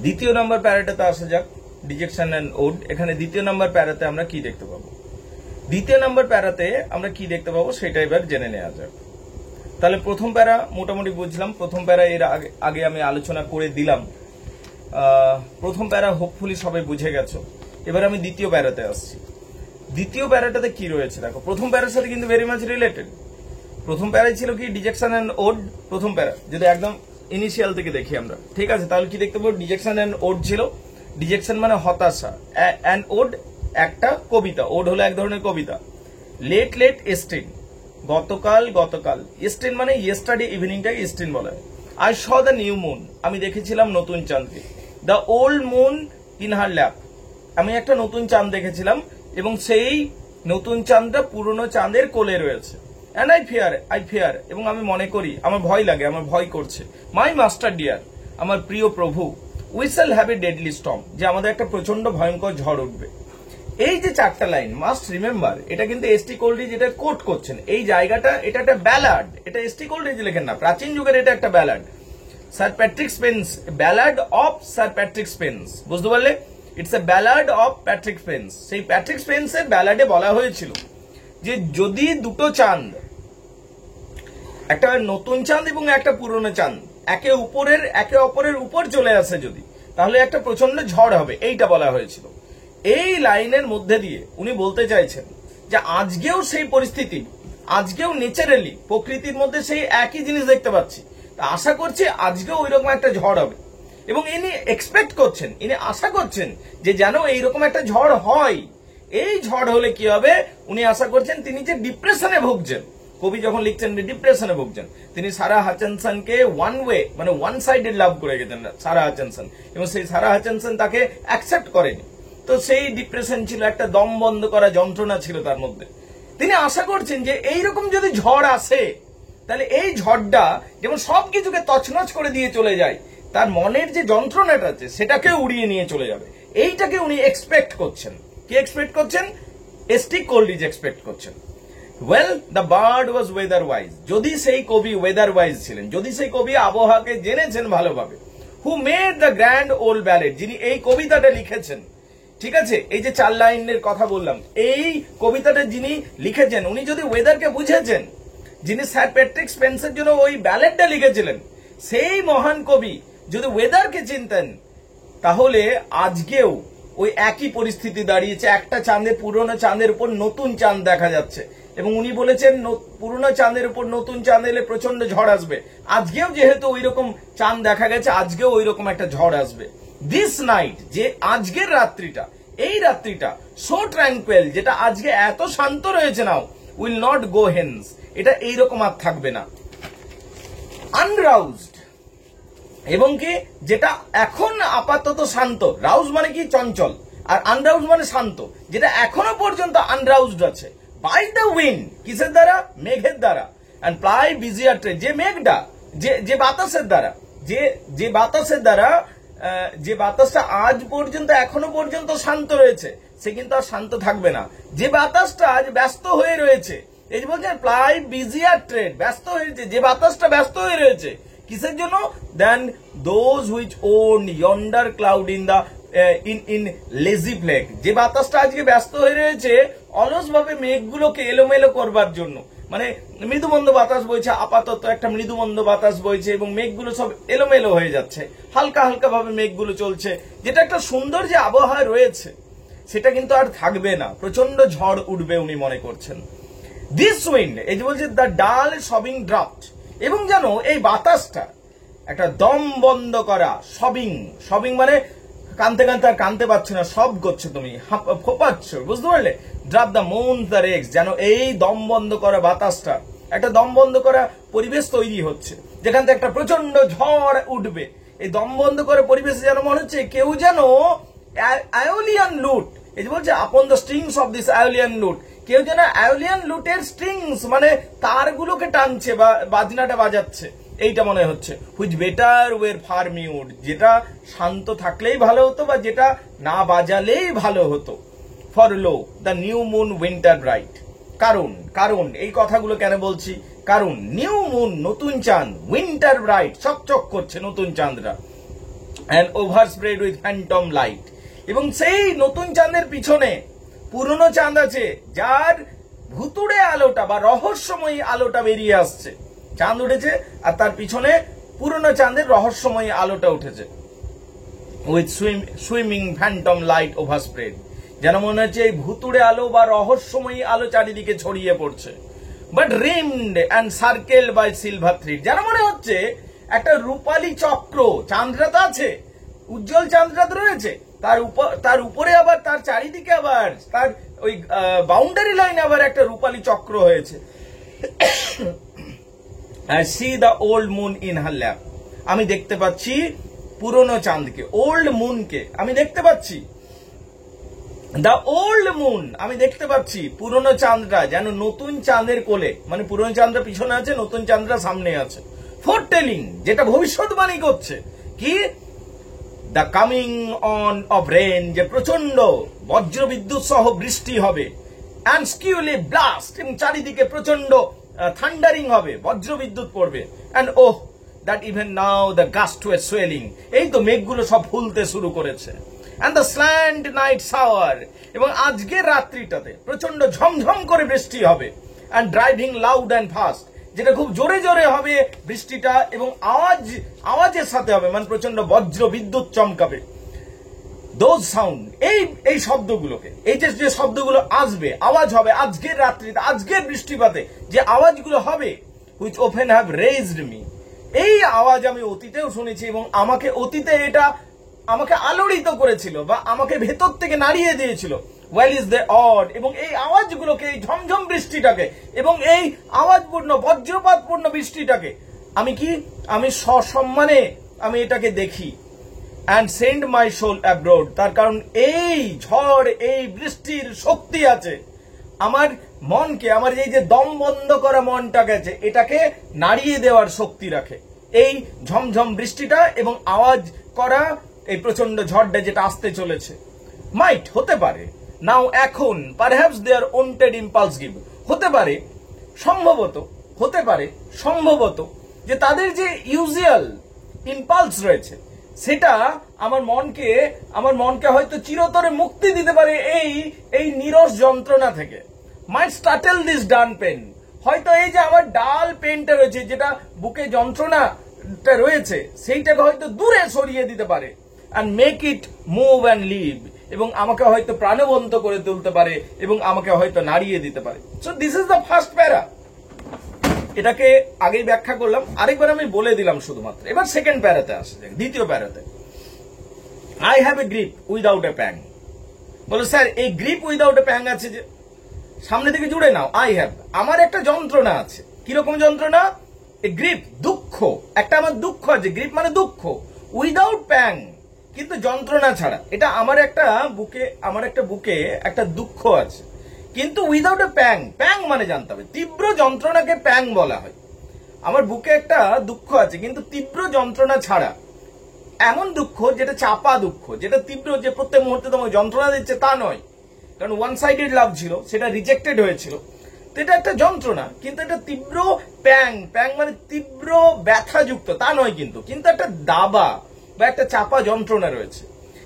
দ্বিতীয় নাম্বার প্যারাটাতে আসা যাক, ডিজেকশন অ্যান্ড ওড। এখানে দ্বিতীয় নাম্বার প্যারাতে আমরা কি দেখতে পাবো? দ্বিতীয় নাম্বার প্যারাতে আমরা কি দেখতে পাবো সেটা এবার জেনে নেওয়া যাক। তাহলে প্রথম প্যারা মোটামুটি বুঝলাম, প্রথম প্যারা এর আগে আমি আলোচনা করে দিলাম। প্রথম প্যারা হোপফুলি সবাই বুঝে গেছো। এবার আমি দ্বিতীয় প্যারাতে আসছি। দ্বিতীয় প্যারাটাতে কি রয়েছে দেখো, প্রথম প্যারার সাথে কিন্তু ভেরি মাচ রিলেটেড। প্রথম প্যারাই ছিল কি ডিজেকশন অ্যান্ড ওড। প্রথম প্যারা যদি একদম ইনিশিয়াল থেকে দেখি আমরা, ঠিক আছে, তাহলে কি দেখতে পাবো? ডিজেকশন অ্যান্ড ওড ছিল। ডিজেকশন মানে হতাশা, অ্যান্ড ওড একটা কবিতা, ওড হলো এক ধরনের কবিতা। লেট লেট এস্টিন, গতকাল গতকাল, এস্টিন মানে ইয়েস্টারডে ইভিনিংটাকে এস্টিন বলা হয়। I saw the new moon, আমি দেখেছিলাম নতুন চাঁদকে। The old moon in her lap, আমি একটা নতুন চাঁদ দেখেছিলাম এবং সেই নতুন চাঁদটা পুরনো চাঁদের কোলে রয়েছে। অ্যান্ড আই ফিয়ার, এবং আমি মনে করি, আমার ভয় লাগে, আমার ভয় করছে। মাই মাস্টার ডিয়ার, আমার প্রিয় প্রভু, we shall have a deadly storm, যে আমাদের একটা প্রচন্ড ভয়ঙ্কর ঝড় উঠবে। এই যে চারটা লাইন মাস্ট রিমেম্বার, এটা কিন্তু এস.টি. কোলরিজ এটা কোট করছেন। এই জায়গাটা এটা একটা ব্যালাড, এটা এস.টি. কোলরিজ লেখেন না, প্রাচীন যুগের এটা একটা ballad. Sir Patrick Spence, ballad of sir Patrick Spence, বুঝতে পারলে? It's a ballad of Patrick Spence. সেই প্যাট্রিক স্পেন্সের ব্যালাডে বলা হয়েছিল যে যদি দুটো চাঁদ, একটা নতুন চাঁদ এবং একটা পুরনো চাঁদ, একে অপরের উপর চলে আসে যদি, তাহলে একটা প্রচন্ড ঝড় হবে, এইটা বলা হয়েছিল। এই লাইনের মধ্যে দিয়ে উনি বলতে চাইছেন যে আজকেও সেই পরিস্থিতি, আজকেও ন্যাচারালি প্রকৃতির মধ্যে সেই একই জিনিস দেখতে পাচ্ছি। তা আশা করছি আজকেও ওইরকম একটা ঝড় হবে, এবং ইনি এক্সপেক্ট করছেন, ইনি আশা করছেন যে যেন এইরকম একটা ঝড় হয়। এই ঝড় হলে কি হবে উনি আশা করছেন, তিনি যে ডিপ্রেশনে ভুগছেন, কবি যখন লিখছেন ডিপ্রেশনে ভুগছেন, তিনি সারা হাচেনসনকে ওয়ান ওয়ে মানে ওয়ান সাইডেড লাভ করে গেছেন সারা হাচেনসন, এবং সেই সারা হাচেনসন তাকে অ্যাকসেপ্ট করেনি। তো সেই ডিপ্রেশন ছিল, একটা দম বন্ধ করা যন্ত্রণা ছিল তার মধ্যে। তিনি আশা করছেন যে এইরকম যদি ঝড় আসে, তাহলে এই ঝড়টা যেমন সবকিছুকে তছনছ করে দিয়ে চলে যায়, তার মনের যে যন্ত্রণাটা আছে সেটাকে উড়িয়ে নিয়ে চলে যাবে। এইটাকে উনি এক্সপেক্ট করছেন। কি এক্সপেক্ট করছেন? এস.টি. কোলরিজ এক্সপেক্ট করছেন। Well the bird was weather wise, যদি সেই কবি ওয়েদার ওয়াইজ ছিলেন, যদি সেই কবি আবহাওয়াকে জেনেছেন ভালোভাবে। Who made the grand old ballad, যিনি এই কবিতাটা লিখেছেন, ঠিক আছে, এই যে 4 লাইনের কথা বললাম, এই কবিতাটা যিনি লিখেছেন, উনি যদি ওয়েদারকে বুঝেছেন, যিনি স্যার প্যাট্রিক স্পেন্সের জন্য ওই ব্যালেডটা লিখেছিলেন, সেই মহান কবি যদি ওয়েদারকে চিনতেন, তাহলে আজকেও ওই একই পরিস্থিতি দাঁড়িয়েছে। একটা চাঁদের, পুরনো চাঁদের উপর নতুন চাঁদ দেখা যাচ্ছে, এবং উনি বলেছেন পুরনো চাঁদের উপর নতুন চাঁদ এলে প্রচন্ড ঝড় আসবে। আজকেও যেহেতু ওই রকম চাঁদ দেখা গেছে, আজকেও ওই রকম একটা ঝড় আসবে। দিস নাইট, যে আজকের রাত্রিটা, এই রাত্রিটা, সো ট্র্যাঙ্কুয়েল, যেটা আজকে এত শান্ত রয়েছে নাও, উইল নট গো হেন্স, এটা এইরকম আর থাকবে না। আনরাউজড, এবং কি যেটা এখন আপাতত শান্ত, রাউজ মানে কি চঞ্চল, আর আনরাউজ মানে শান্ত, যেটা এখনো পর্যন্ত আনরাউজড আছে। বাই দ্য উইন্ড, কিসের দ্বারা? মেঘের দ্বারা। এন্ড প্লাই বিজিয়ার ট্রেড, যে মেঘটা, যে বাতাসের দ্বারা, যে বাতাসের দ্বারা, যে বাতাসটা আজ পর্যন্ত এখনো পর্যন্ত শান্ত রয়েছে, সে কিন্তু আর শান্ত থাকবে না। যে বাতাসটা আজ ব্যস্ত হয়ে রয়েছে, এই যে বলছেন প্লাই বিজিয়ার ট্রেড, ব্যস্ত হয়েছে, যে বাতাসটা ব্যস্ত হয়ে রয়েছে কিসের জন্য? Then those which own yonder cloud in the in lazy flake, যে বাতাসটা আজকে ব্যস্ত হয়ে রয়েছে অলসভাবে মেঘগুলোকে এলোমেলো করবার জন্য। মানে মৃদুমন্দ বাতাস বইছে, আপাতত একটা মৃদুমন্দ বাতাস বইছে এবং মেঘগুলো সব এলোমেলো হয়ে যাচ্ছে, হালকা হালকা ভাবে মেঘগুলো চলছে, যেটা একটা সুন্দর যে আবহাওয়া রয়েছে সেটা কিন্তু আর থাকবে না, প্রচন্ড ঝড় উঠবে উনি মনে করছেন। দিস উইন্ড, এই যে বলছে দ্য ডাল সবিং ড্রাফট, এবং যেন এই বাতাসটা একটা দম বন্ধ করা, সবিং মানে কানতে কানতে আর কানতে পারছো না, সব করছো তুমি, ফোপাচ্ছ, বুঝতে পারলে? ড্রাপ দ্য মুন দ্য রেক্স, যেন এই দম বন্ধ করা বাতাসটা, একটা দম বন্ধ করা পরিবেশ তৈরি হচ্ছে, যেখান থেকে একটা প্রচন্ড ঝড় উঠবে। এই দম বন্ধ করা পরিবেশে যেন মনে হচ্ছে কেউ যেন আয়োলিয়ান লুট, এই যে বলছে upon the strings of this Aeolian lute, কেউ যেন আয়োলিয়ান লুটের স্ট্রিংস মানে তারগুলোকে টানছে বা বাজনাটা বাজাচ্ছে, এইটা মনে হচ্ছে। হুইচ বেটার ওয়ের ফার মিউট, যেটা শান্ত থাকলেই ভালো হতো বা যেটা না বাজালেই ভালো হতো। For low the new moon winter bright, কারণ এই কথাগুলো কেন বলছি? কারণ নিউ মুন, নতুন চাঁদ, উইন্টার ব্রাইট, চকচক করছে নতুন চাঁদরা, and overspread with phantom light. এবং সেই নতুন চাঁদের পিছনে পুরনো চাঁদ আছে যার ভুতুড়ে আলোটা বা রহস্যময়ী আলোটা বেরিয়ে আসছে। চাঁদ উঠেছে আর তার পিছনে পুরনো চাঁদের রহস্যময়ী আলোটা উঠেছে। উইথ সুইমিং ফ্যান্টম লাইট ওভারস্প্রেড, যেন মনে হচ্ছে এই ভুতুড়ে আলো বা রহস্যময়ী আলো চারিদিকে ছড়িয়ে পড়ছে। But rimmed and circle by silver thread, যেন মনে হচ্ছে একটা রূপালী চক্র, চাঁদরা তো আছে, উজ্জ্বল চাঁদরা তো রয়েছে, তার উপরে আবার তার চারিদিকে আবার তার ওই বাউন্ডারি লাইনে আবার একটা রূপালী চক্র হয়েছে। I see the old moon in her lap, আমি দেখতে পাচ্ছি পুরনো চাঁদকে, ওল্ড মুনকে আমি দেখতে পাচ্ছি। দ্য ওল্ড মুন, আমি দেখতে পাচ্ছি পুরনো চাঁদরা যেন নতুন চাঁদের কোলে, মানে পুরনো চাঁদরা পিছনে আছে, নতুন চাঁদরা সামনে আছে। ফোরটেলিং, যেটা ভবিষ্যৎবাণী করছে কি, the coming on of rain, যে প্রচন্ড বজ্রবিদ্যুৎ সহ বৃষ্টি হবে। অ্যান্ড স্কিউলি ব্লাস্ট, এবং চারিদিকে প্রচন্ড থান্ডারিং হবে, বজ্রবিদ্যুৎ পড়বে। And oh that even now the gust way swelling, এই তো মেঘগুলো সব ফুলতে শুরু করেছে। And the slant night shower, এবং আজকের রাত্রিটাতে প্রচন্ড ঝমঝম করে বৃষ্টি হবে। And driving loud and fast, যেটা খুব জোরে জোরে হবে বৃষ্টিটা এবং আওয়াজের সাথে হবে, মানে প্রচন্ড বজ্র বিদ্যুৎ চমকাবে। দোজ সাউন্ড, এই শব্দগুলোকে, এই যে শব্দগুলো আসবে, আওয়াজ হবে আজকের রাত্রিতে, আজকের বৃষ্টিপাতে যে আওয়াজগুলো হবে, which often have raised me, এই আওয়াজ আমি অতীতেও শুনেছি এবং আমাকে অতীতে এটা আমাকে আলোড়িত করেছিল বা আমাকে ভেতর থেকে নাড়িয়ে দিয়েছিল। ওয়েল ইজ দ্য অড, এবং এই আওয়াজগুলোকে, এই ঝমঝম বৃষ্টিটাকে এবং এই আওয়াজপূর্ণ বজ্রপাতপূর্ণ বৃষ্টিটাকে আমি সসম্মানে আমি এটাকে দেখি। And send my soul abroad, তার কারণ এই ঝড়, এই বৃষ্টির শক্তি আছে আমার মনকে, আমার এই যে দম বন্ধ করা মনটা গেছে, এটাকে নাড়িয়ে দেওয়ার শক্তি রাখে এই ঝমঝম বৃষ্টিটা এবং আওয়াজ করা এই প্রচন্ড ঝড়টা যেটা আসতে চলেছে। মাইট, হতে পারে, নাও এখন, পারহ্যাপস দেয়ার ওন্টেড ইম্পালস গিভ, হতে পারে সম্ভবত যে তাদের যে ইউজুয়াল ইম্পালস রয়েছে সেটা আমার মনকে হয়তো চিরতরে মুক্তি দিতে পারে এই নিরস যন্ত্রণা থেকে। মাইট স্টার্টেল দিস ডান পেন, হয়তো এই যে আমার ডাল পেনটা রয়েছে, যেটা বুকে যন্ত্রণাটা রয়েছে, সেইটাকে হয়তো দূরে সরিয়ে দিতে পারে। And make it move and live, এবং আমাকে হয়তো প্রাণবন্ত করে তুলতে পারে এবং আমাকে হয়তো নাড়িয়ে দিতে পারে। So this is the first প্যারা। এটাকে আগেই ব্যাখ্যা করলাম, আরেকবার আমি বলে দিলাম শুধুমাত্র। এবার সেকেন্ড প্যারাতে আসে, দ্বিতীয় প্যারাতে। I have a grip without a pang, বলো স্যার এই গ্রিপ উইদাউট এ প্যাং আছে যে, সামনে থেকে জুড়ে নাও। আই হ্যাভ, আমার একটা যন্ত্রণা আছে। কিরকম যন্ত্রণা? এ গ্রিপ, দুঃখ, একটা আমার দুঃখ আছে। গ্রিপ মানে দুঃখ, উইদাউট প্যাং, কিন্তু যন্ত্রণা ছাড়া। এটা আমার একটা বুকে একটা দুঃখ আছে, কিন্তু উইদাউট এ প্যাং। প্যাং মানে জানতে হবে, তীব্র যন্ত্রণাকে প্যাং বলা হয়। আমার বুকে একটা দুঃখ আছে কিন্তু তীব্র যন্ত্রণা ছাড়া, এমন দুঃখ যেটা চাপা দুঃখ, যেটা তীব্র, যে প্রত্যেক মুহূর্তে তোমাকে যন্ত্রণা দিচ্ছে তা নয়, কারণ ওয়ান সাইডেড লাভ ছিল, সেটা রিজেক্টেড হয়েছিল, তো এটা একটা যন্ত্রণা, কিন্তু এটা তীব্র প্যাং। প্যাং মানে তীব্র ব্যথাযুক্ত তা নয়, কিন্তু একটা দাবা বা একটা চাপা যন্ত্রণা রয়েছে,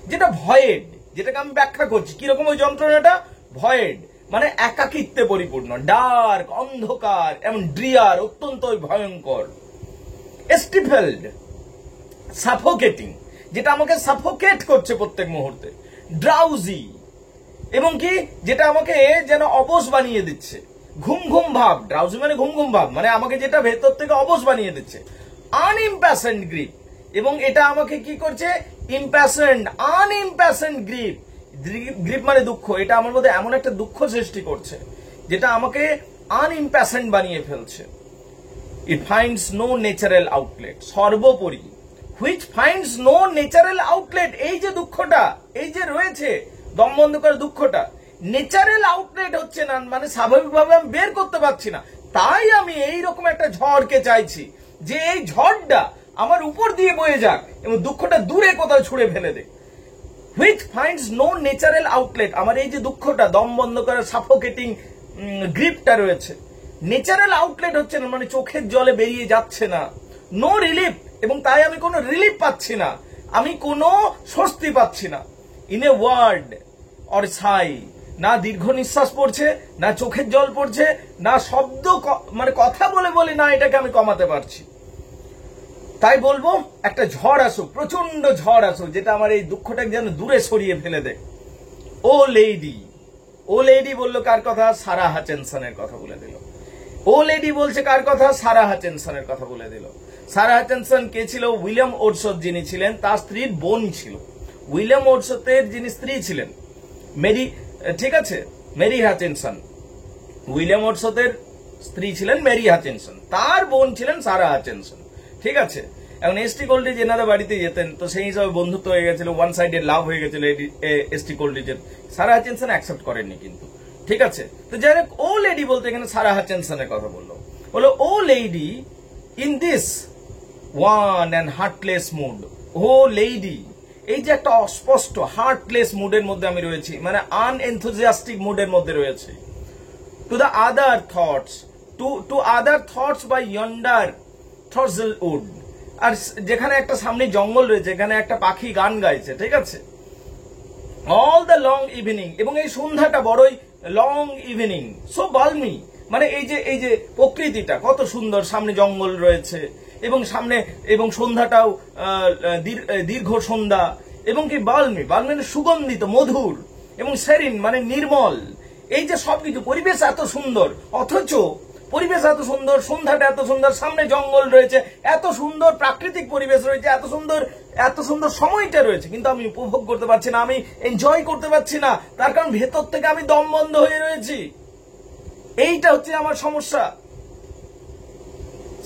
যেটা ভয়েড, যেটাকে আমি ব্যাখ্যা করছি। কিরকম ওই যন্ত্রণাটা? ভয়েড মানে একাকিত্বে পরিপূর্ণ, ডার্ক, অন্ধকার, এমন ড্রিয়ার, অত্যন্ত ভয়ঙ্কর। স্টিফেলড, সাফোকেটিং, যেটা আমাকে সাফোকেট করছে প্রত্যেক মুহূর্তে। ড্রাউজি, এবং কি যেটা আমাকে যেন অবশ বানিয়ে দিচ্ছে। ঘুম ঘুম ভাব, ড্রাউজি মানে ঘুম ঘুম ভাব, মানে আমাকে যেটা ভেতর থেকে অবশ বানিয়ে দিচ্ছে। আনইম্প্যাশেন্ট গ্রিপ, এবং এটা আমাকে কি করছে? আনইম্প্যাশেন্ট গ্রিপ। গ্রিপ মানে দুঃখ, এটা আমার মধ্যে এমন একটা দুঃখ সৃষ্টি করছে যেটা আমাকে আনইম্প্যাশেন্ট বানিয়ে ফেলছে। It finds no natural outlet, সর্বোপরি which finds no natural outlet, এই যে দুঃখটা, এই যে রয়েছে দম বন্ধ করার দুঃখটা, ন্যাচারাল আউটলেট হচ্ছে না, মানে স্বাভাবিকভাবে আমি বের করতে পারছি না। তাই আমি এইরকম একটা ঝড়কে চাইছি, যে এই ঝড়টা আমার উপর দিয়ে বয়ে যাক এবং দুঃখটা দূরে কোথাও ছুড়ে ফেলে দেয়। Which finds no natural outlet, আমার এই যে দুঃখটা, দম বন্ধ করার সাফোকেটিং গ্রিপটা রয়েছে, ন্যাচারাল আউটলেট হচ্ছে না, মানে চোখের জলে বেরিয়ে যাচ্ছে না। নো রিলিফ, এবং তাই আমি কোনো রিলিফ পাচ্ছি না। আমি কোনো স্বস্তি পাচ্ছি না। ইন এ ওয়ার্ড অর সাই, না দীর্ঘ নিঃশ্বাস পড়ছে, না চোখের জল পড়ছে, না শব্দ মানে কথা বলে বলে না এটাকে আমি কমাতে পারছি। তাই বলবো একটা ঝড় আসুক, প্রচন্ড ঝড় আসুক, যেটা আমার এই দুঃখটাকে যেন দূরে সরিয়ে ফেলে দেয়। ও লেডি, ও লেডি বললো কার কথা? সারা হাচেনসনের কথা বলে দিল। ও লেডি বলছে কার কথা? সারা হাচেনসনের কথা বলে দিল। সারা হাচেনসন কে ছিল? উইলিয়াম ওডসওয়ার্থ যিনি ছিলেন তার স্ত্রীর বোন ছিল। উইলিয়াম ওডসওয়ার্থের যিনি স্ত্রী ছিলেন মেরি, ঠিক আছে, মেরি হাচেনসন। উইলিয়াম ওডসওয়ার্থের স্ত্রী ছিলেন মেরি হাচেনসন, তার বোন ছিলেন সারা হাচেনসন, ঠিক আছে। এখন এসটি কোল্ড্রিজ এনারা বাড়িতে যেতেন, তো সেই হিসাবে বন্ধুত্ব হয়ে গেছিল, ওয়ান সাইডেড লাভ হয়ে গেছিল এসটি কোল্ড্রিজের। সারা হাচেনসন অ্যাকসেপ্ট করেননি কিন্তু, ঠিক আছে। তো যাই হোক, ও লেডি বলতে এখানে সারা হাচেনসনের কথা বললো। O lady in this wan and heartless mood. O lady, এই যে একটা অস্পষ্ট হার্টলেস মুডের মধ্যে আমি রয়েছি, মানে আনএনথুজিয়াস্টিক মুডের মধ্যে রয়েছে। To the other thoughts, to other thoughts by yonder throstle wooed. আর যেখানে একটা সামনে জঙ্গল রয়েছে, এখানে একটা পাখি গান গাইছে, ঠিক আছে। অল দ্য লং ইভিনিং, এবং এই সন্ধ্যাটা বড়ই লং ইভিনিং, সো বালমি, মানে এই যে প্রকৃতিটা কত সুন্দর, সামনে জঙ্গল রয়েছে এবং সামনে, এবং সন্ধ্যাটাও দীর্ঘ সন্ধ্যা, এবং কি বালমি, বালমি মানে সুগন্ধিত, মধুর, এবং সেরিন মানে নির্মল। এই যে সবকিছু, পরিবেশ এত সুন্দর, অথচ পরিবেশ এত সুন্দর, সন্ধ্যাটা এত সুন্দর, সামনে জঙ্গল রয়েছে, এত সুন্দর প্রাকৃতিক পরিবেশ রয়েছে, এত সুন্দর সময়টা রয়েছে, কিন্তু আমি উপভোগ করতে পারছি না, আমি এনজয় করতে পারছি না। তার কারণ ভেতর থেকে আমি দম বন্ধ হয়ে রয়েছি। এইটা হচ্ছে আমার সমস্যা।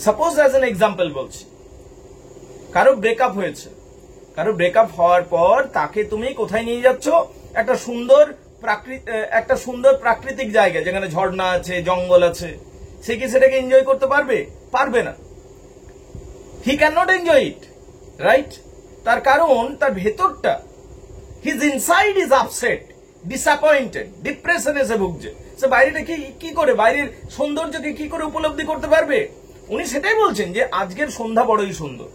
সাপোজ অ্যাজ এন এক্সাম্পল বলছি, কারো ব্রেকআপ হয়েছে, কারো ব্রেকআপ হওয়ার পর তাকে তুমি কোথায় নিয়ে যাচ্ছ? একটা সুন্দর প্রাকৃতিক জায়গা, যেখানে ঝর্ণা আছে, জঙ্গল আছে। সে কি সেটাকে এনজয় করতে পারবে? পারবে না। He can not enjoy it, right? তার কারণ তার ভেতরটা, his inside is upset, disappointed, ডিপ্রেশনে সে ভুগছে। সে বাইরেটা কি করে, বাইরের সৌন্দর্যকে কি করে উপলব্ধি করতে পারবে? উনি সেটাই বলছেন যে আজকের সন্ধ্যা বড়ই সুন্দর,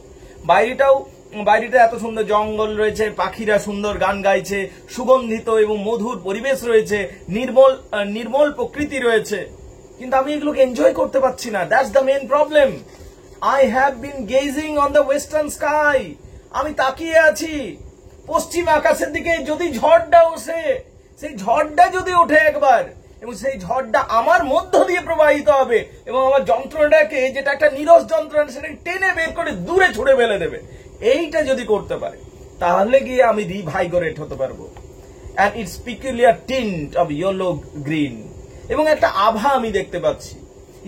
বাইরেটা এত সুন্দর, জঙ্গল রয়েছে, পাখিরা সুন্দর গান গাইছে, সুগন্ধিত এবং মধুর পরিবেশ রয়েছে, নির্মল প্রকৃতি রয়েছে, কিন্তু আমি এগুলোকে এনজয় করতে পারছি না। That's the main problem. I have been gazing on the western sky. আমি তাকিয়ে আছি পশ্চিম আকাশের দিকে। যদি ঝড়টা ওঠে, সেই ঝড়টা যদি ওঠে একবার, এবং সেই ঝড়টা আমার মধ্য দিয়ে প্রবাহিত হবে এবং আমার যন্ত্রণাটাকে, যেটা একটা নীরস যন্ত্রণা, সেটাকে টেনে বের করে দূরে ছুড়ে ফেলে দেবে, এইটা যদি করতে পারে, তাহলে গিয়ে আমি রিভাইগোরেট হতে পারবো। And it's peculiar tint of yellow green, এবং একটা আভা আমি দেখতে পাচ্ছি,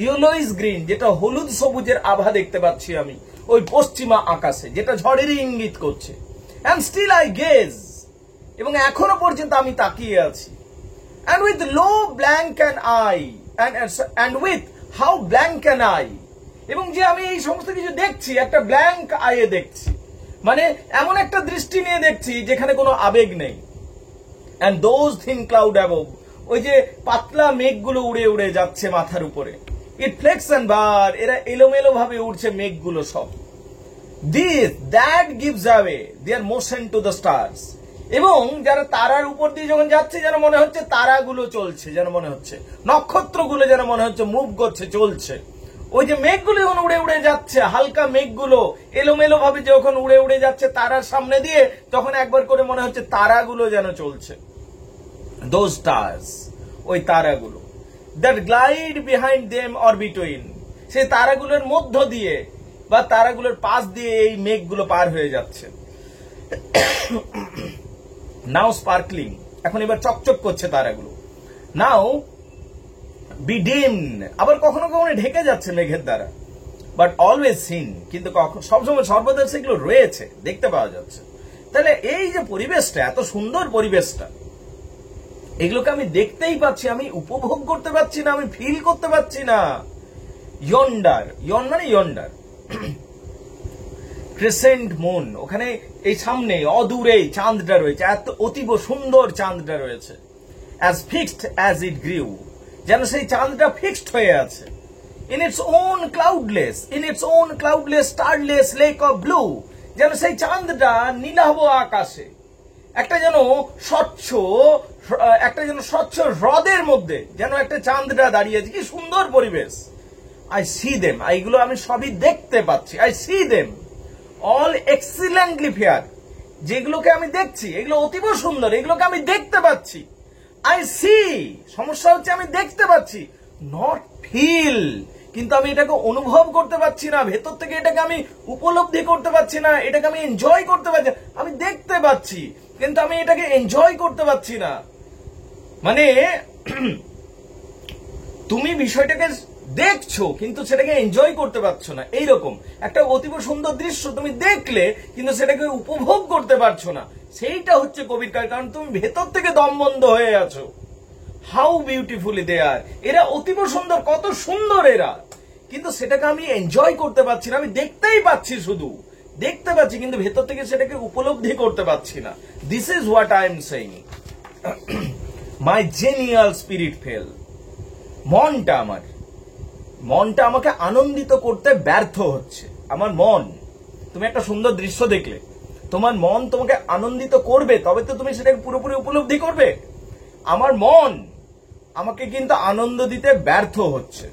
ইয়েলো ইজ গ্রিন, যেটা হলুদ সবুজের আভা দেখতে পাচ্ছি আমি ওই পশ্চিমা আকাশে, যেটা ঝড়েরই ইঙ্গিত করছে। অ্যান্ড স্টিল আই গেজ, এবং এখনো পর্যন্ত আমি তাকিয়ে আছি। And with low blank an eye, and with how blank an eye, এবং যে আমি এই সমস্ত কিছু দেখছি একটা ব্ল্যাঙ্ক আইয়ে দেখছি, মানে এমন একটা দৃষ্টি নিয়ে দেখছি যেখানে কোনো আবেগ নেই। And those thin cloud above, ওই যে পাতলা মেঘগুলো উড়ে উড়ে যাচ্ছে মাথার উপরে, it flex and bar, এরা এলোমেলো ভাবে উড়ছে মেঘগুলো সব। That gives away their motion to the stars, এবং যারা তারার উপর দিয়ে যখন যাচ্ছে, যেন মনে হচ্ছে তারাগুলো চলছে, যেন মনে হচ্ছে নক্ষত্রগুলো, যেন মনে হচ্ছে মুভ করছে, চলছে। ওই যে মেঘগুলো যখন উড়ে উড়ে যাচ্ছে, হালকা মেঘগুলো এলোমেলো ভাবে যখন উড়ে উড়ে যাচ্ছে তারার সামনে দিয়ে, তখন একবার করে মনে হচ্ছে তারাগুলো যেন চলছে। Those stars, ওই তারাগুলো, that glide behind them or between, সেই তারাগুলোর মধ্য দিয়ে বা তারাগুলোর পাশ দিয়ে এই মেঘগুলো পার হয়ে যাচ্ছে। নাও স্পার্কলিং, এখন এবার চকচক করছে তারাগুলো। নাও বিডিম, আবার কখনো কখনো ঢেকে যাচ্ছে মেঘের দ্বারা, বাট অলওয়েজ সিন, কিন্তু সবসময় সর্বদা সেগুলো রয়েছে, দেখতে পাওয়া যাচ্ছে। তাহলে এই যে পরিবেশটা, এত সুন্দর পরিবেশটা, এগুলোকে আমি দেখতেই পাচ্ছি, আমি উপভোগ করতে পারছি না, আমি ফিল করতে পারছি না। ইয়ন্ডার, মানে ইয়ন্ডার ক্রিসেন্ট মুন, ওখানে এই সামনে অদূরে চাঁদটা রয়েছে, এত অতীব সুন্দর চাঁদটা রয়েছে। As fixed as it grew, যেন সেই চাঁদটা ফিক্সড হয়ে আছে। In its own cloudless, starless lake of blue, যেন সেই চাঁদটা নীলাভ আকাশে, একটা যেন স্বচ্ছ হ্রদের মধ্যে যেন একটা চাঁদটা দাঁড়িয়ে আছে, কি সুন্দর পরিবেশ। আই সি দেম, এইগুলো আমি সবই দেখতে পাচ্ছি। I see them all excellently fair, যেগুলোকে আমি দেখছি এগুলো অতীব সুন্দর, এগুলোকে আমি দেখতে পাচ্ছি। আই সি, সমস্যা হচ্ছে আমি দেখতে পাচ্ছি, নট ফিল, কিন্তু আমি এটাকে অনুভব করতে পারছি না, ভেতর থেকে এটাকে আমি উপলব্ধি করতে পারছি না, এটাকে আমি এনজয় করতে পারছি না। আমি দেখতে পাচ্ছি কিন্তু আমি এটাকে এনজয় করতে পারছি না। মানে তুমি বিষয়টাকে দেখছো কিন্তু সেটাকে এনজয় করতে পারছো না। এইরকম একটা অতীব সুন্দর দৃশ্য তুমি দেখলে কিন্তু সেটাকে উপভোগ করতে পারছো না, সেইটা হচ্ছে কবির কাজ। কারণ তুমি ভেতর থেকে দম বন্ধ হয়ে আছো। হাউ বিউটিফুলি দে আর, এরা অতীব সুন্দর, কত সুন্দর এরা, কিন্তু সেটাকে আমি এনজয় করতে পারছি না। আমি দেখতেই পাচ্ছি, শুধু দেখতে পাচ্ছি, কিন্তু ভেতর থেকে সেটাকে উপলব্ধি করতে পারছি না। This is what I am saying. My genial spirit fail, মনটা আমাকে আনন্দিত করতে ব্যর্থ হচ্ছে। আমার মন, তুমি একটা সুন্দর দৃশ্য দেখলে তোমার মন তোমাকে আনন্দিত করবে, তবে তো তুমি সেটাকে পুরোপুরি উপলব্ধি করবে। আমার মন আমাকে কিন্তু আনন্দ দিতে ব্যর্থ হচ্ছে।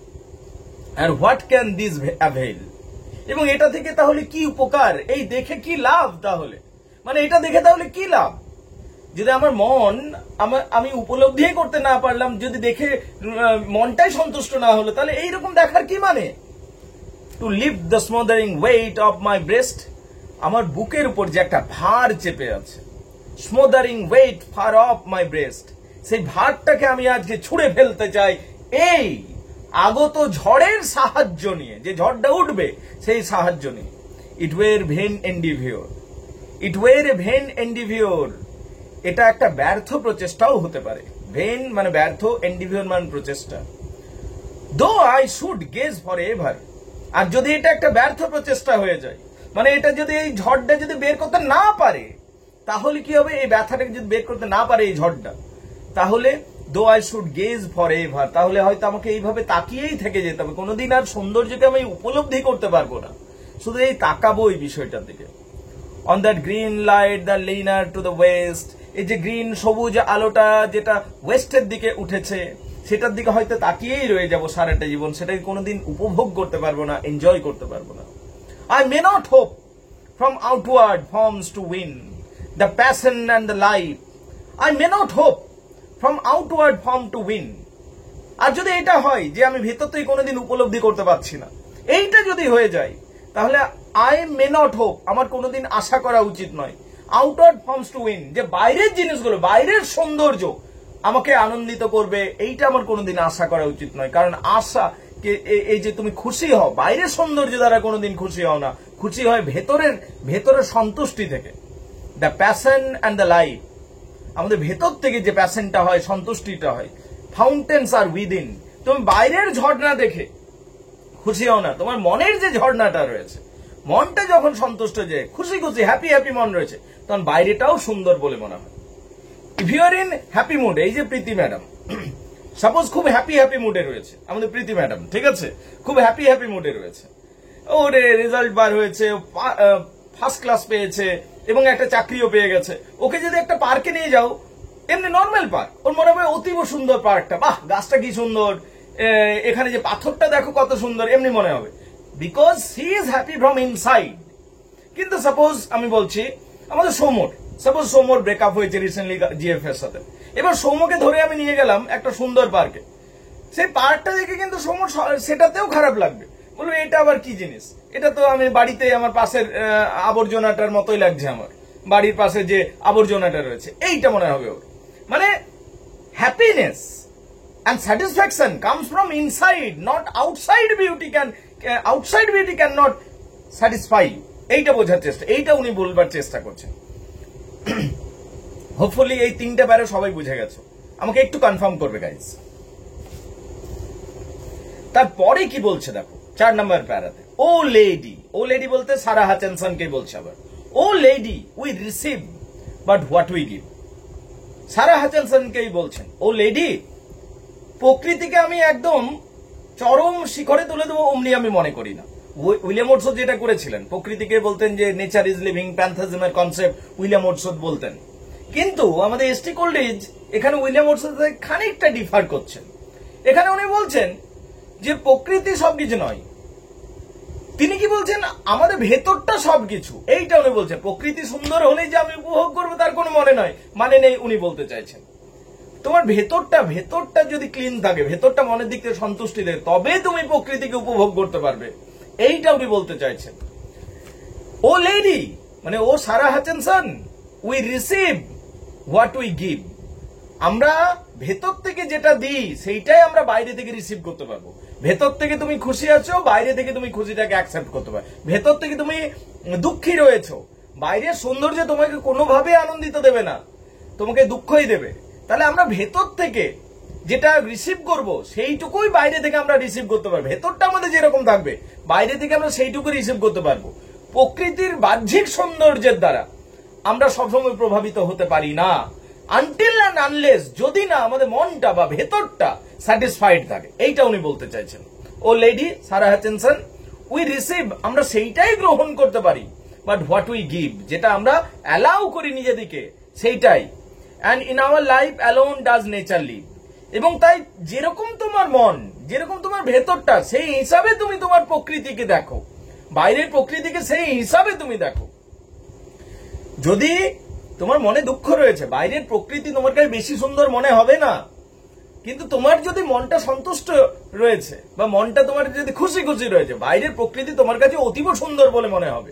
আর হোয়াট ক্যান দিস অ্যাভেল, এবং এটা থেকে তাহলে কি উপকার, এই দেখে কি লাভ, তাহলে মানে এটা দেখে তাহলে কি লাভ? যদি আমার মন আমি উপলব্ধি করতে না পারলাম, যদি দেখে মনটাই সন্তুষ্ট না হলো, তাহলে এইরকম দেখার কি মানে? To lift the smothering weight of my breast, আমার বুকের উপর যে একটা ভার চেপে আছে, smothering weight far off my breast, সেই ভারটাকে আমি আজকে ছুঁড়ে ফেলতে চাই এই আগত ঝড়ের সাহায্য নিয়ে, যে ঝড়টা উঠবে সেই সাহায্য নিয়ে। ইট ওয়ের ভেন এন্ডিভিওর, ইট ওয়ের এ ভেন এন্ডিভিওর, এটা একটা ব্যর্থ প্রচেষ্টাও হতে পারে। ভেন মানে ব্যর্থ, এন্ডিভিওর মানে প্রচেষ্টা। Though I should gaze for ever, আর যদি এটা একটা ব্যর্থ প্রচেষ্টা হয়ে যায়, মানে এটা যদি এই ঝড়টা যদি বের করতে না পারে, তাহলে কি হবে? এই ব্যথাটাকে যদি বের করতে না পারে এই ঝড়টা, তাহলে দো I should gaze for ever, তাহলে হয়তো আমাকে এইভাবে তাকিয়েই থেকে যেতে হবে, কোনোদিন আর সৌন্দর্যকে আমি উপলব্ধি করতে পারবো না, শুধু এই তাকাবো এই বিষয়টার দিকে। On that green light the liner to the West, এই যে গ্রিন সবুজ আলোটা যেটা ওয়েস্টের দিকে উঠেছে, সেটার দিকে হয়তো তাকিয়েই রয়ে যাব সারাটা জীবন, সেটাকে কোনোদিন উপভোগ করতে পারবো না, এনজয় করতে পারবো না। I may not hope from outward forms to win the passion and the life, I may not hope from outward form to win. আর যদি এটা হয় যে আমি ভেতর থেকে কোনোদিন উপলব্ধি করতে পারছি না, এইটা যদি হয়ে যায়, তাহলে আই মে নট হোপ, আমার কোনোদিন আশা করা উচিত নয়, আউটওয়ার্ড ফর্মস টু উইন, যে বাইরের জিনিসগুলো, বাইরের সৌন্দর্য আমাকে আনন্দিত করবে, এইটা আমার কোনোদিন আশা করা উচিত নয়। কারণ আশা, এই যে তুমি খুশি হও বাইরের সৌন্দর্য দ্বারা কোনোদিন খুশি হও না, খুশি হয় ভেতরের সন্তুষ্টি থেকে। The passion and the life, আমাদের ভেতর থেকে যে প্যাশনটা হয়, সন্তুষ্টিটা হয়। ফাউন্টেন্স আর উইদিন, তুমি বাইরের ঝর্ণা দেখে খুশি হও না, তোমার মনের যে ঝর্ণাটা রয়েছে, মনটা যখন সন্তুষ্ট, যে খুশি খুশি হ্যাপি হ্যাপি মন রয়েছে, তখন বাইরেটাও সুন্দর বলে মনে হয়। If you are in happy mood, এই যে প্রীতি ম্যাডাম সাপোজ খুব হ্যাপি মুডে রয়েছে আমাদের প্রীতি ম্যাডাম, ঠিক আছে, খুব হ্যাপি মুডে রয়েছে, ওর রেজাল্ট বার হয়েছে, ফার্স্ট ক্লাস পেয়েছে এবং একটা চাকরিও পেয়ে গেছে। ওকে যদি একটা পার্কে নিয়ে যাও, এমনি নর্মাল পার্ক, ওর মনে হবে অতীব সুন্দর পার্কটা, বাহ গাছটা কি সুন্দর, এখানে যে পাথরটা দেখো কত সুন্দর, এমনি মনে হবে, because he is happy from inside. কিন্তু সাপোজ আমি বলছি আমাদের সৌম্যর ব্রেকআপ হয়েছে রিসেন্টলি জিএফ এর সাথে, এবার সৌম্যকে ধরে আমি নিয়ে গেলাম একটা সুন্দর পার্কে, সেই পার্কটা দেখে কিন্তু সৌম্য সেটাতেও খারাপ লাগবে, বলবে এটা আবার কি জিনিস, এটা তো আমি বাড়িতে আমার পাশের আবর্জনাটার মতোই লাগছে, আমার বাড়ির পাশে যে আবর্জনাটা রয়েছে এইটা মনে হবে ওর। মানে happiness and satisfaction comes from inside, not outside beauty can not satisfy you, এইটা বোঝার চেষ্টা, এইটা উনি বলবার চেষ্টা করছেন। হোপফুলি এই তিনটা বারে সবাই বুঝে গেছো, আমাকে একটু কনফার্ম করবে গাইজ। তারপরে কি বলছে দেখো 4 নম্বর প্যারাতে, ও লেডি বলতে সারা হাচানসনকে বলছে আবার, O lady we receive but what we give, Sarah হাচানসনকেই বলছেন, ও লেডি প্রকৃতিকে আমি একদম চরম শিখরে তুলে দেবো অমনি আমি মনে করি না, উইলিয়াম ওটসওয়ার্থ যেটা করেছিলেন, প্রকৃতিকে বলতেন যে নেচার ইজ লিভিং, প্যান্থাজিমের কনসেপ্ট উইলিয়াম ওটসওয়ার্থ বলতেন। কিন্তু আমাদের এসটি কোল্ডেজ এখানে উইলিয়াম ওটসওয়ার্থ খানিকটা ডিফার করছেন। এখানে উনি বলছেন যে প্রকৃতি সবকিছু নয়, তিনি কি বলছেন আমাদের ভেতরটা সবকিছু, এইটা উনি বলছেন। প্রকৃতি সুন্দর হলেই যে আমি উপভোগ করবো তার কোনো মানে নেই উনি বলতে চাইছেন। তোমার ভেতরটা যদি ক্লিন থাকে, ভেতরটা মনের দিক থেকে সন্তুষ্টি দেয়, তবে তুমি প্রকৃতিকে উপভোগ করতে পারবে, এইটা উনি বলতে চাইছেন। ও লেডি মানে O Sarah Hutchinson, we receive what we give. আমরা ভেতর থেকে যেটা দিই সেইটাই আমরা বাইরে থেকে রিসিভ করতে পারবো। ভেতর থেকে তুমি খুশি আছো, বাইরে থেকে তুমি খুশিটাকে অ্যাকসেপ্ট করতে পারবে। ভেতর থেকে তুমি দুঃখী রয়েছো, বাইরের সৌন্দর্য তোমাকে কোনোভাবে আনন্দিত দেবে না, তোমাকে দুঃখই দেবে। তাহলে আমরা ভেতর থেকে যেটা রিসিভ করব সেইটুকুই বাইরে থেকে আমরা রিসিভ করতে পারবো। ভেতরটা আমাদের যেরকম থাকবে বাইরে থেকে আমরা সেইটুকু রিসিভ করতে পারবো। প্রকৃতির বাহ্যিক সৌন্দর্যের দ্বারা আমরা সবসময় প্রভাবিত হতে পারি না, আনটিল অ্যান্ড আনলেস যদি না আমাদের মনটা বা ভেতরটা স্যাটিসফাইড থাকে, এইটা উনি বলতে চাইছেন। O lady Sarah Hutchinson, we receive আমরা সেইটাই গ্রহণ করতে পারি, বাট হোয়াট উই গিভ যেটা আমরা অ্যালাউ করি নিজেদিকে সেইটাই। And in our life alone does nature live. এবং তাই যেরকম তোমার মন, যেরকম তোমার ভেতরটা, সেই হিসাবে তুমি তোমার প্রকৃতিকে দেখো, বাইরের প্রকৃতিকে সেই হিসাবে তুমি দেখো। যদি তোমার মনে দুঃখ রয়েছে, বাইরের প্রকৃতি তোমার কাছে বেশি সুন্দর মনে হবে না, কিন্তু তোমার যদি মনটা সন্তুষ্ট রয়েছে বা মনটা তোমার যদি খুশি খুশি রয়েছে, বাইরের প্রকৃতি তোমার কাছে অতীব সুন্দর বলে মনে হবে।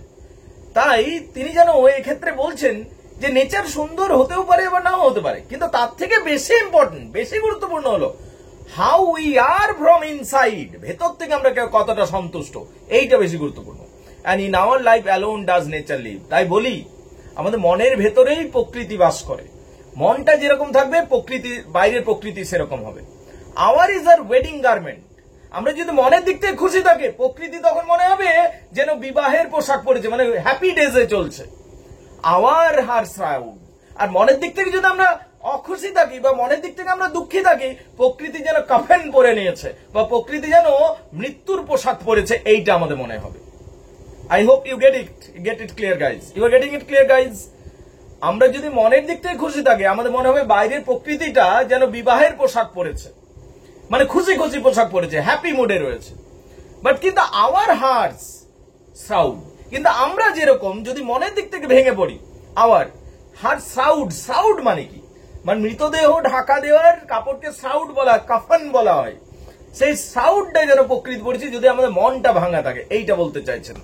তাই তিনি যেন এক্ষেত্রে বলছেন যে নেচার সুন্দর হতেও পারে বা নাও হতে পারে, কিন্তু তার থেকে বেশি ইম্পর্টেন্ট, বেশি গুরুত্বপূর্ণ হলো how we are from inside, ভেতর থেকে আমরা কতটা সন্তুষ্ট, এইটা বেশি গুরুত্বপূর্ণ। And in our life alone does nature live. তাই বলি আমাদের মনের ভেতরেই প্রকৃতি বাস করে, মনটা যেরকম থাকবে প্রকৃতি, বাইরের প্রকৃতি সেরকম হবে। Our is are wedding garment. আমরা যদি মনের দিক থেকে খুশি থাকে, প্রকৃতি তখন মনে হবে যেন বিবাহের পোশাক পরেছে, মানে হ্যাপি ডেজে চলছে। Hour her shroud. আর মনের দিক থেকে যদি আমরা অখুশি থাকি বা মনের দিক থেকে আমরা দুঃখী থাকি, প্রকৃতি যেন কাফেন পরে নিয়েছে বা প্রকৃতি যেন মৃত্যুর পোশাক পরেছে, এইটা আমাদের মনে হবে। I hope you get it clear guys. You are getting it clear guys? আমরা যদি মনের দিক থেকে খুশি থাকি, আমাদের মনে হবে বাইরের প্রকৃতিটা যেন বিবাহের পোশাক পরেছে, মানে খুশি খুশি পোশাক পরেছে, হ্যাপি মুডে রয়েছে। বাট কিন্তু আওয়ার হার্টস শ্রাউড, কিন্তু আমরা যেরকম যদি মনের দিক থেকে ভেঙে পড়ি, আওয়ার হার্ট শ্রাউড। শ্রাউড মানে কি? মানে মৃতদেহ ঢাকা দেওয়ার কাপড়কে শ্রাউড বলা, কাফন বলা হয়। সেই শ্রাউডটা যেন প্রকৃতি পড়েছে যদি আমাদের মনটা ভাঙা থাকে, এইটা বলতে চাইছেন।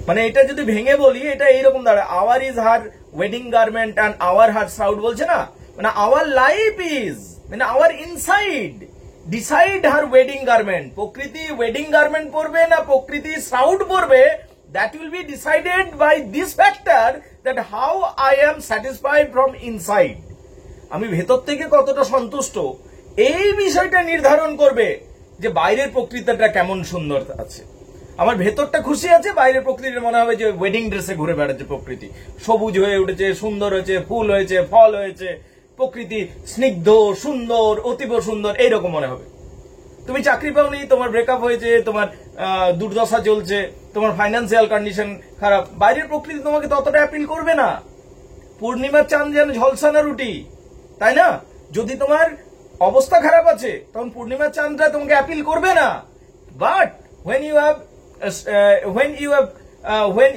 মানে এটা যদি ভেঙে বলি, এটা এইরকম দাঁড়ায়, our is her wedding garment and our her shroud বলছে না, মানে আওয়ার লাইফ ইজ মানে our inside decide her wedding garment. প্রকৃতি ওয়েডিং গার্মেন্ট পরবে না প্রকৃতি শ্রাউড পরবে, that will be decided by this factor that how I am satisfied from inside. আমি ভেতর থেকে কতটা সন্তুষ্ট, এই বিষয়টা নির্ধারণ করবে যে বাইরের প্রকৃতিটা কেমন সুন্দর আছে। আমার ভেতরটা খুশি আছে, বাইরের প্রকৃতির মনে হবে যে ওয়েডিং ড্রেসে ঘুরে বেড়াচ্ছে, প্রকৃতি সবুজ হয়ে উঠেছে, সুন্দর হয়েছে, ফুল হয়েছে, ফল হয়েছে, প্রকৃতি স্নিগ্ধ সুন্দর, অতীব সুন্দর, এইরকম মনে হবে। তুমি চাকরি পাওনি, তোমার ব্রেকআপ হয়েছে, তোমার দুর্দশা চলছে, তোমার ফাইন্যান্সিয়াল কন্ডিশন খারাপ, বাইরের প্রকৃতি তোমাকে ততটা অ্যাপিল করবে না। পূর্ণিমার চাঁদ যেন ঝলসানো রুটি, তাই না? যদি তোমার অবস্থা খারাপ আছে তখন পূর্ণিমার চাঁদটা তোমাকে অ্যাপিল করবে না। But when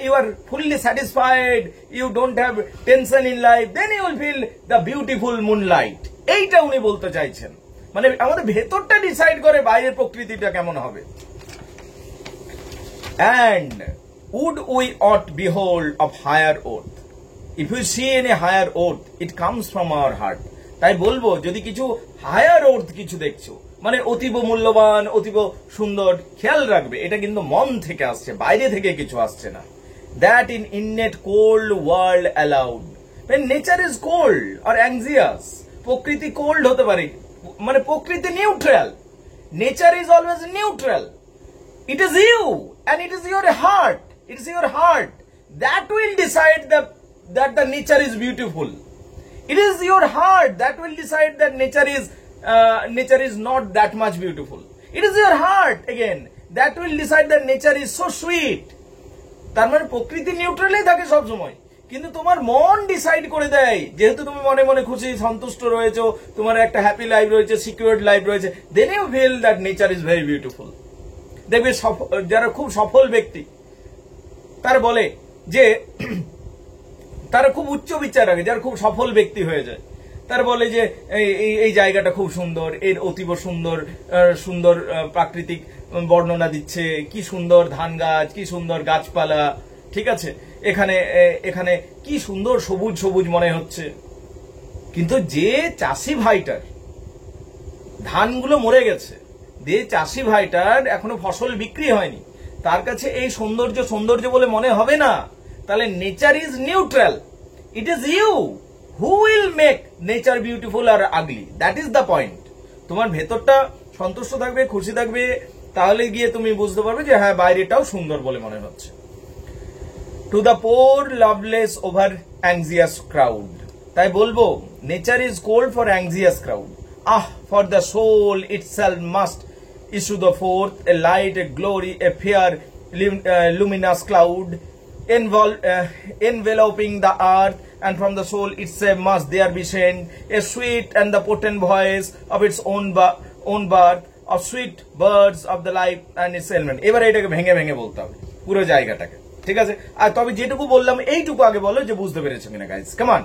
you are fully satisfied, you don't have tension in life, then you will feel the beautiful moonlight. এইটা উনি বলতে চাইছেন, মানে আমাদের ভেতরটা ডিসাইড করে বাইরের প্রকৃতিটা কেমন হবে। And would we ought behold of higher earth, if you see any higher earth, it comes from our heart. তাই বলবো যদি কিছু হায়ার earth কিছু দেখছো, মানে অতীব মূল্যবান, অতীব সুন্দর, খেয়াল রাখবে এটা কিন্তু মন থেকে আসছে, বাইরে থেকে কিছু আসছে না। That in innate cold world allowed, when nature is cold or anxious, প্রকৃতি কোল্ড হতে পারে, মানে প্রকৃতি neutral, nature is always neutral. It is you and it is your heart, it is your heart that will decide that the nature is beautiful. It is your heart that will decide that nature is not that much beautiful. It is your heart again that will decide that nature is so sweet. তার মানে প্রকৃতি নিউট্রালই থাকে সবসময়, কিন্তু তোমার মন decide করে দেয়, যেহেতু তুমি মনে মনে খুশি সন্তুষ্ট রয়েছো, তোমার একটা হ্যাপি লাইফ রয়েছে, সিকিউরড লাইফ রয়েছে, then you feel that nature is very beautiful. দেখবে যারা খুব সফল ব্যক্তি তারা বলে যে তারা খুব উচ্চ বিচার রাখে, যারা খুব সফল ব্যক্তি হয়ে যায় তারা বলে যে এই জায়গাটা খুব সুন্দর, এর অতীব সুন্দর সুন্দর প্রাকৃতিক বর্ণনা দিচ্ছে, কি সুন্দর ধান গাছ, কি সুন্দর গাছপালা, ঠিক আছে, এখানে এখানে কি সুন্দর সবুজ সবুজ মনে হচ্ছে। কিন্তু যে চাষি ভাইটার ধানগুলো মরে গেছে, যে চাষি ভাইটার এখনো ফসল বিক্রি হয়নি, তার কাছে এই সৌন্দর্য সৌন্দর্য বলে মনে হবে না। তাহলে nature is neutral, it is you who will make nature beautiful আর ugly, that is the point. তোমার ভেতরটা সন্তুষ্ট থাকবে, খুশি থাকবে, তাহলে গিয়ে তুমি বুঝতে পারবে যে হ্যাঁ বাইরেটাও সুন্দর বলে মনে হচ্ছে। To the poor loveless over anxious crowd, তাই বলবো nature is cold for anxious crowd, ah for the soul itself must issue the forth a light, a glory, a fair luminous cloud enveloping the earth, and from the soul itself must there be sent a sweet and the potent voice of its own birth, of sweet birds of the life and its element। এবারে এটাকে ভেঙে ভেঙে বলতে হবে পুরো জায়গাটাকে, ঠিক আছে? আর তবে যেটুকু বললাম এইটুকু আগে বলো যে বুঝতে পেরেছো কিনা গাইস, কাম অন।